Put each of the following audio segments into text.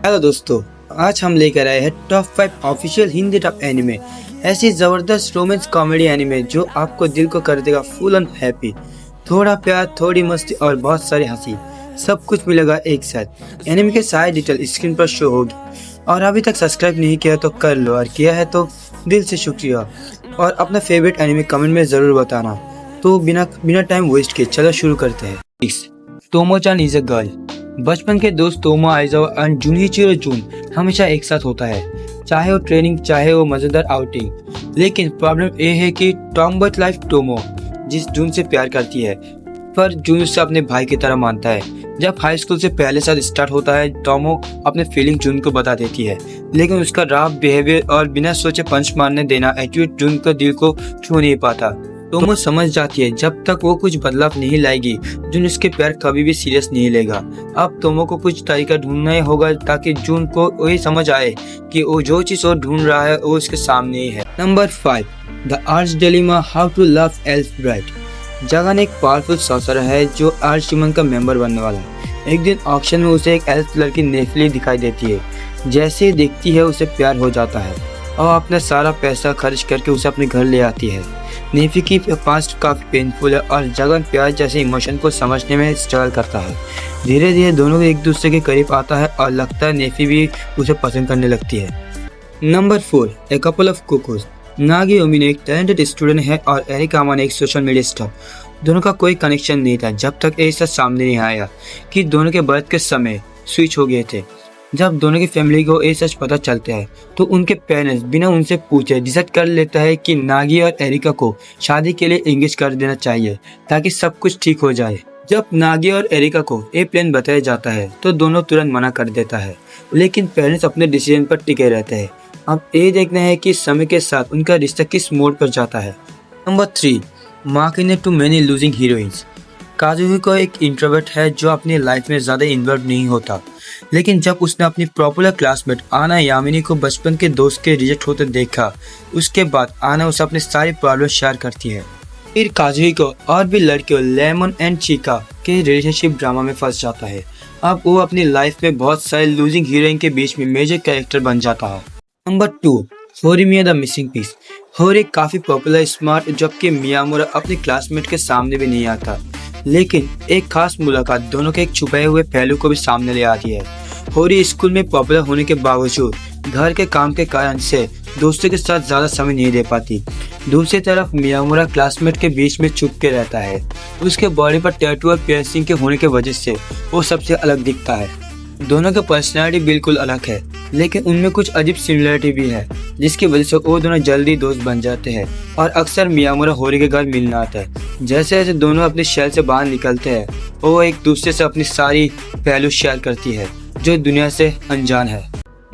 Hello दोस्तों, आज हम लेकर आए हैं top 5 official Hindi top anime. ऐसी जबरदस्त रोमांस कॉमेडी एनिमे जो आपको दिल को कर देगा फुल एंड हैप्पी। थोड़ा प्यार, थोड़ी मस्ती और बहुत सारी हंसी, सब कुछ मिलेगा एक साथ। एनिमे के सारी डिटेल स्क्रीन पर शो होगी और अभी तक सब्सक्राइब नहीं किया तो कर लो, और किया है तो दिल से शुक्रिया। और अपना फेवरेट एनिमे कमेंट में ज़रूर बताना। तो बिना टाइम वेस्ट किए चलो शुरू करते हैं। टोमो-चान इज अ गर्ल। बचपन के दोस्त तोमो, आइजावा एंड जुनिचिरो जून हमेशा एक साथ होता है, चाहे वो ट्रेनिंग चाहे वो मजेदार आउटिंग। लेकिन प्रॉब्लम ये है कि टॉमबॉय लाइफ टोमो जिस जून से प्यार करती है, पर जून उसे अपने भाई की तरह मानता है। जब हाई स्कूल से पहले साल स्टार्ट होता है, टोमो अपने फीलिंग जून को बता देती है, लेकिन उसका रफ बिहेवियर और बिना सोचे पंच मारने देना एटीट्यूड जून का दिल को छू नहीं पाता। टोमो समझ जाती है जब तक वो कुछ बदलाव नहीं लाएगी, जून उसके प्यार कभी भी सीरियस नहीं लेगा। अब टोमो को कुछ तरीका ढूंढना ही होगा ताकि जून को वही समझ आए कि वो जो चीज वो ढूंढ रहा है वो उसके सामने ही है। Number 5, the arch dilemma, how to love elf bride. जगन एक पावरफुल सॉर्सरर है जो आर्च ह्यूमन का मेंबर बनने वाला है। एक दिन ऑक्शन में उसे एक एल्फ लड़की नेफली दिखाई देती है। जैसे ही देखती है उसे प्यार हो जाता है और अपना सारा पैसा खर्च करके उसे अपने घर ले आती है। नेफी की पास्ट काफी पेनफुल है और जगन प्यार जैसे इमोशन को समझने में स्ट्रगल करता है। धीरे धीरे दोनों एक दूसरे के करीब आता है और लगता है नेफी भी उसे पसंद करने लगती है। Number 4, a couple of cuckoos. Nagi Umino एक टैलेंटेड स्टूडेंट है और एरिका अमान एक सोशल मीडिया स्टार। दोनों का कोई कनेक्शन नहीं था जब तक ऐसा सामने नहीं आया कि दोनों के बर्थ के समय स्विच हो गए थे। जब दोनों की फैमिली को ये सच पता चलता है तो उनके पेरेंट्स बिना उनसे पूछे डिसाइड कर लेता है कि नागी और एरिका को शादी के लिए एंगेज कर देना चाहिए ताकि सब कुछ ठीक हो जाए। जब नागी और एरिका को ये प्लान बताया जाता है तो दोनों तुरंत मना कर देता है, लेकिन पेरेंट्स अपने डिसीजन पर टिके रहते हैं। अब ये देखना है कि समय के साथ उनका रिश्ता किस मोड़ पर जाता है। Number 3, Makeine too many losing heroines. Kazuhiko एक इंट्रोवर्ट है जो अपनी लाइफ में ज़्यादा इन्वॉल्व नहीं होता, लेकिन जब उसने अपनी पॉपुलर क्लासमेट आना यामिनी को बचपन के दोस्त के रिजेक्ट होते देखा, उसके बाद आना उसे अपनी सारी प्रॉब्लम शेयर करती है। फिर काजुहिको और भी लड़कियों लेमन एंड चिका के रिलेशनशिप ड्रामा में फंस जाता है। अब वो अपनी लाइफ में बहुत सारे लूजिंग हीरोइन के बीच में मेजर कैरेक्टर बन जाता है। Number 2, Horimiya the missing piece. Hori काफ़ी पॉपुलर, स्मार्ट, जबकि मियामुरा अपने क्लासमेट के सामने भी नहीं आता, लेकिन एक खास मुलाकात दोनों के एक छुपे हुए पहलू को भी सामने ले आती है। होरी स्कूल में पॉपुलर होने के बावजूद घर के काम के कारण से दोस्तों के साथ ज़्यादा समय नहीं दे पाती। दूसरी तरफ मियामुरा क्लासमेट के बीच में छुप के रहता है। उसके बॉडी पर टैटू और पियर्सिंग के होने की वजह से वो सबसे अलग दिखता है। दोनों की पर्सनैलिटी बिल्कुल अलग है, लेकिन उनमें कुछ अजीब सिमिलरिटी भी है, जिसकी वजह से वो दोनों जल्दी दोस्त बन जाते हैं और अक्सर मियामुरा होरी के घर मिलने आता है। जैसे जैसे दोनों अपने शेल से बाहर निकलते हैं, वो एक दूसरे से अपनी सारी पहलू शेयर करती है जो दुनिया से अनजान है।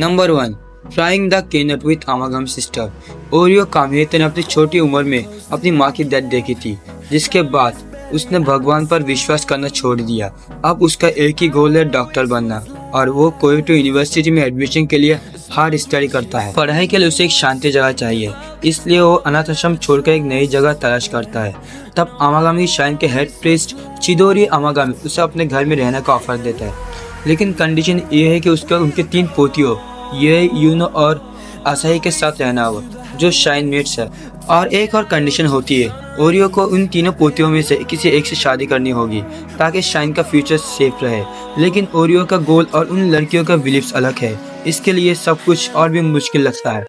Number 1, tying the knot with Amagami sister. Uryu Kamihate ने अपनी छोटी उम्र में अपनी माँ की डेथ देखी थी, जिसके बाद उसने भगवान पर विश्वास करना छोड़ दिया। अब उसका एक ही गोल है, डॉक्टर बनना, और वो कोयोटो यूनिवर्सिटी में एडमिशन के लिए हार्ड स्टडी करता है। पढ़ाई के लिए उसे एक शांति जगह चाहिए, इसलिए वो अनाथ आश्रम छोड़कर एक नई जगह तलाश करता है। तब अमागामी शाइन के हेड प्रीस्ट चिदोरी अमागामी उसे अपने घर में रहने का ऑफर देता है, लेकिन कंडीशन ये है कि उनके 3 पोतियों ये यूनो और असाही के साथ रहना हो, जो शाइन मेट्स है। और एक और कंडीशन होती है, ओरियो को उन तीनों पोतियों में से किसी एक से शादी करनी होगी ताकि शाइन का फ्यूचर सेफ रहे। लेकिन ओरियो का गोल और उन लड़कियों का बिलीव्स अलग है, इसके लिए सब कुछ और भी मुश्किल लगता है।